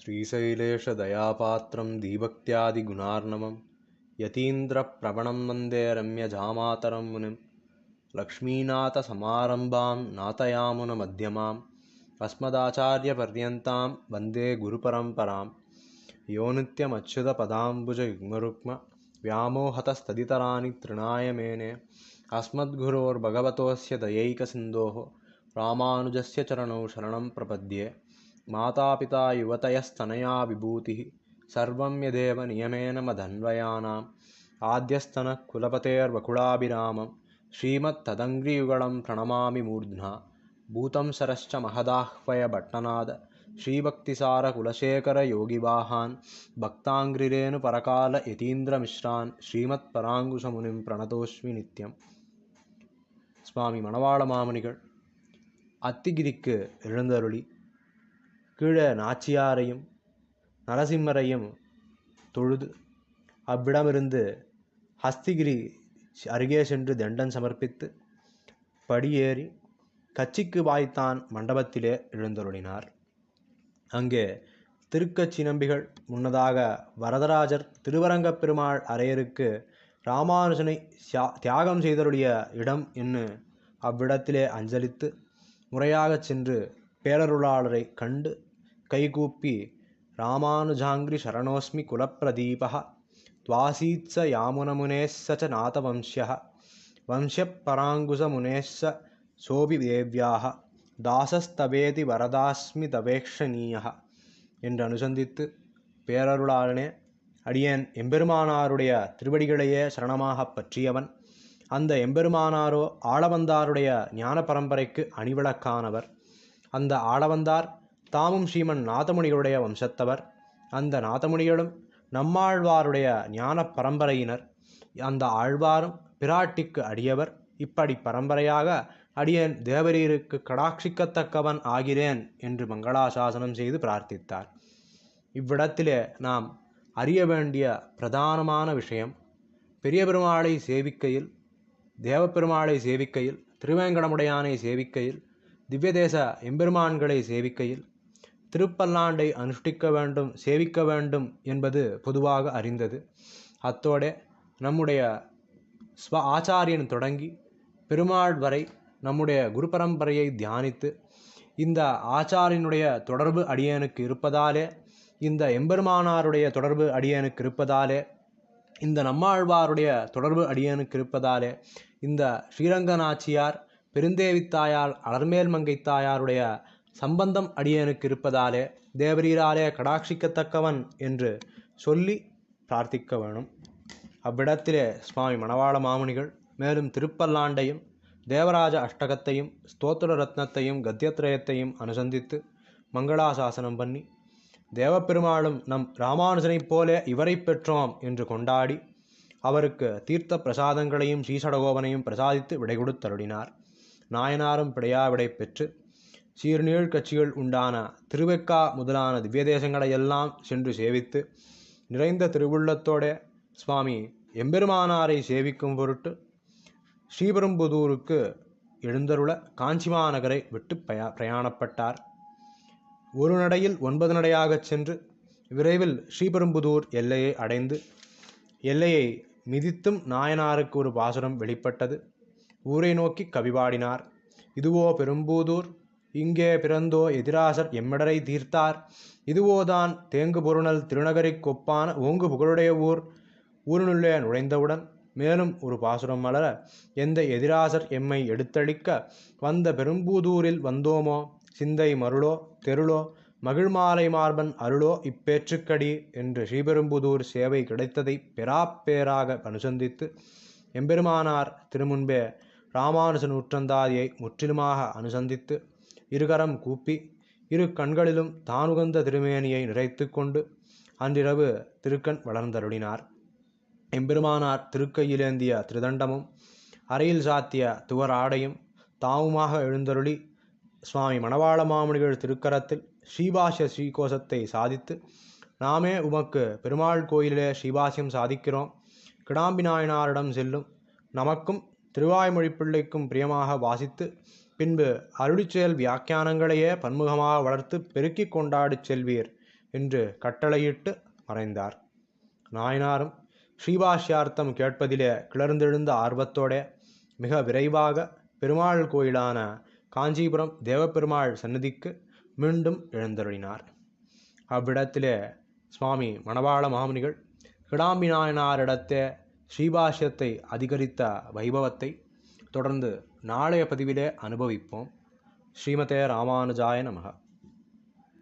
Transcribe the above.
श्रीशैलेशदयापात्रं दीभक्त्यादिगुणार्णवं यतीन्द्रप्रवणं वन्दे रम्यजामातरं मुनिं लक्ष्मीनाथसमारम्भां नाथयामुनमध्यमाम् अस्मदाचार्यपर्यन्तां वन्दे गुरुपरम्परां यो नित्यमच्युतपदाम्बुजयुग्मरुक्म व्यामोहतस्तदितराणि तृणाय मेने अस्मद्गुरोर्भगवतोऽस्य दयैकसिन्धोः रामानुजस्य चरणौ शरणं प्रपद्ये मातापिता युवतयस्तनया विभूतिः सर्वं यदेव नियमेन मदन्वयानाम् आद्यस्तनः कुलपतेर्वकुलाभिरामं श्रीमत्तदङ्घ्रियुगलं प्रणमामि मूर्ध्ना भूतं सरश्च महदाह्वयभट्टनाद श्रीभक्तिसारकुलशेखरयोगिवाहान् भक्ताङ्घ्रिरेणुपरकाल यतीन्द्रमिश्रान् श्रीमत्पराङ्कुशमुनिं प्रणतोऽस्मि नित्यम्. சுவாமி மணவாள மாமுனிகள் அத்திகிரிக்கு எழுந்தருளி கீழே நாச்சியாரையும் நரசிம்மரையும் தொழுது அவ்விடமிருந்து ஹஸ்திகிரி அருகே சென்று தண்டன் சமர்ப்பித்து படியேறி கச்சிக்கு வாய்த்தான் மண்டபத்திலே எழுந்தருளினார். அங்கே திருக்கச்சி நம்பிகள் முன்னதாக வரதராஜர் திருவரங்கப் பெருமாள் அரையருக்கு ராமானுஜனை தியாகம் செய்தருடைய இடம் என்று அவ்விடத்திலே அஞ்சலித்து முறையாகச் சென்று பேரருளாளரை கண்டு கைகூப்பி ராமானுஜாங்கிரி சரணோஸ்மி குலப்பிரதீபः துவாசீத்ஸ யாமுனமுனேஸ்ஸ ச நாதவம்ஸ்யः வம்சப்பராங்குசமுனேஸ்ஸ சோபி தேவ்யாः தாசஸ்தவேதி வரதாஸ்மி தவேக்ஷணீயः என்று அனுசந்தித்து, பேரருளாளனே, அடியேன் எம்பெருமானாருடைய திருவடிகளையே சரணமாக பற்றியவன். அந்த எம்பெருமானாரோ ஆளவந்தாருடைய ஞான பரம்பரைக்கு அணிவிளக்கானவர். அந்த ஆளவந்தார் தாமும் ஸ்ரீமன் நாதமுனிகளுடைய வம்சத்தவர். அந்த நாதமுனிகளும் நம்மாழ்வாருடைய ஞான பரம்பரையினர். அந்த ஆழ்வாரும் பிராட்டிக்கு அடியவர். இப்படி பரம்பரையாக அடியேன் தேவரீருக்கு கடாட்சிக்கத்தக்கவன் ஆகிறேன் என்று மங்களாசாசனம் செய்து பிரார்த்தித்தார். இவ்விடத்திலே நாம் அறிய வேண்டிய பிரதானமான விஷயம், பெரிய பெருமாளை சேவிக்கையில், தேவப்பெருமாளை சேவிக்கையில், திருவேங்கடமுடையானை சேவிக்கையில், திவ்யதேச எம்பெருமான்களை சேவிக்கையில் திருப்பல்லாண்டை அனுஷ்டிக்க வேண்டும், சேவிக்க வேண்டும் என்பது பொதுவாக அறிந்தது. அத்தோட நம்முடைய ஸ்வ ஆச்சாரியன் தொடங்கி பெருமாள் வரை நம்முடைய குரு பரம்பரையை தியானித்து இந்த ஆச்சாரியனுடைய தொடர்பு அடியேனுக்கு இருப்பதாலே, இந்த எம்பெருமானாருடைய தொடர்பு அடியேனுக்கு இருப்பதாலே, இந்த நம்மாழ்வாருடைய தொடர்பு அடியேனுக்கு இருப்பதாலே, இந்த ஸ்ரீரங்கநாச்சியார் பெருந்தேவித்தாயார் அலர்மேல் மங்கைத்தாயாருடைய சம்பந்தம் அடியேனுக்கு இருப்பதாலே தேவரீராலே கடாட்சிக்கத்தக்கவன் என்று சொல்லி பிரார்த்திக்க வேணும். அவ்விடத்திலே சுவாமி மணவாள மாமுனிகள் மேலும் திருப்பல்லாண்டையும் தேவராஜ அஷ்டகத்தையும் ஸ்தோத்திர ரத்னத்தையும் கத்தியத்ரயத்தையும் அனுசந்தித்து மங்களாசாசனம் பண்ணி, தேவப்பெருமாளும் நம் ராமானுஜனைப் போல இவரை பெற்றோம் என்று கொண்டாடி அவருக்கு தீர்த்த பிரசாதங்களையும் ஸ்ரீசடகோபனையும் பிரசாதித்து விடை கொடுத்தருளினார். நாயனாரும் பிடையா விடை பெற்று சீர்நீழ் கட்சிகள் உண்டான திருவெக்கா முதலான திவ்யதேசங்களையெல்லாம் சென்று சேவித்து நிறைந்த திருவுள்ளத்தோட சுவாமி எம்பெருமானாரை சேவிக்கும் பொருட்டு ஸ்ரீபெரும்புதூருக்கு எழுந்தருள காஞ்சிமாநகரை விட்டு பிரயாணப்பட்டார். ஒரு நடையில் 9 நடையாகச் சென்று விரைவில் ஸ்ரீபெரும்புதூர் எல்லையை அடைந்து எல்லையை மிதித்தும் நாயனாருக்கு ஒரு பாசுரம் வெளிப்பட்டது. ஊரை நோக்கி கவிபாடினார். இதுவோ பெரும்பூதூர், இங்கே பிறந்தோ எதிராசர் எம்மிடரை தீர்த்தார், இதுவோதான் தேங்கு பொருணல் திருநகரிக் கொப்பான ஓங்கு புகழுடைய ஊர். ஊரினுள்ளே நுழைந்தவுடன் மேலும் ஒரு பாசுரம் மலர, எந்த எதிராசர் எம்மை எடுத்தளிக்க வந்த பெரும்பூதூரில் வந்தோமோ, சிந்தை மருளோ தெருளோ மகிழ்மாலை மார்பன் அருளோ இப்பேற்றுக்கடி என்று ஸ்ரீபெரும்புதூர் சேவை கிடைத்ததை பெராப்பேராக அனுசந்தித்து எம்பெருமானார் திருமுன்பே ராமானுஜ நூற்றந்தாதியை முற்றிலுமாக அனுசந்தித்து இருகரம் கூப்பி இரு கண்களிலும் தானுகந்த திருமேனியை நிறைத்து கொண்டு அன்றிரவு திருக்கண் வளர்ந்தருளினார். எம்பெருமானார் திருக்கையிலேந்திய திருதண்டமும் அறையில் சாத்திய துவராடையும் தாவுமாக எழுந்தருளி சுவாமி மணவாள மாமுனிகள் திருக்கரத்தில் ஸ்ரீபாஷ்ய ஸ்ரீகோசத்தை சாதித்து, நாமே உமக்கு பெருமாள் கோயிலிலே ஸ்ரீபாஷ்யம் சாதிக்கிறோம், கிடாம்பி நாயனாரிடம் செல்லும், நமக்கும் திருவாய்மொழி பிள்ளைக்கும் பிரியமாக வாசித்து பின்பு அருளிச்செயல் வியாக்கியானங்களையே பன்முகமாக வளர்த்து பெருக்கி கொண்டாடி செல்வீர் என்று கட்டளையிட்டு மறைந்தார். நாயனாரும் ஸ்ரீபாஷ்யார்த்தம் கேட்பதிலே கிளர்ந்தெழுந்த ஆர்வத்தோட மிக விரைவாக பெருமாள் கோயிலான காஞ்சிபுரம் தேவப்பெருமாள் சன்னதிக்கு மீண்டும் எழுந்தருளினார். அவ்விடத்திலே சுவாமி மணவாள மாமுனிகள் கிடாம்பி நாயனாரிடத்தே ஸ்ரீபாஷ்யத்தை அதிகரித்த வைபவத்தை தொடர்ந்து நாளைய பதிவிலே அனுபவிப்போம். ஸ்ரீமதே ராமானுஜாய நமக.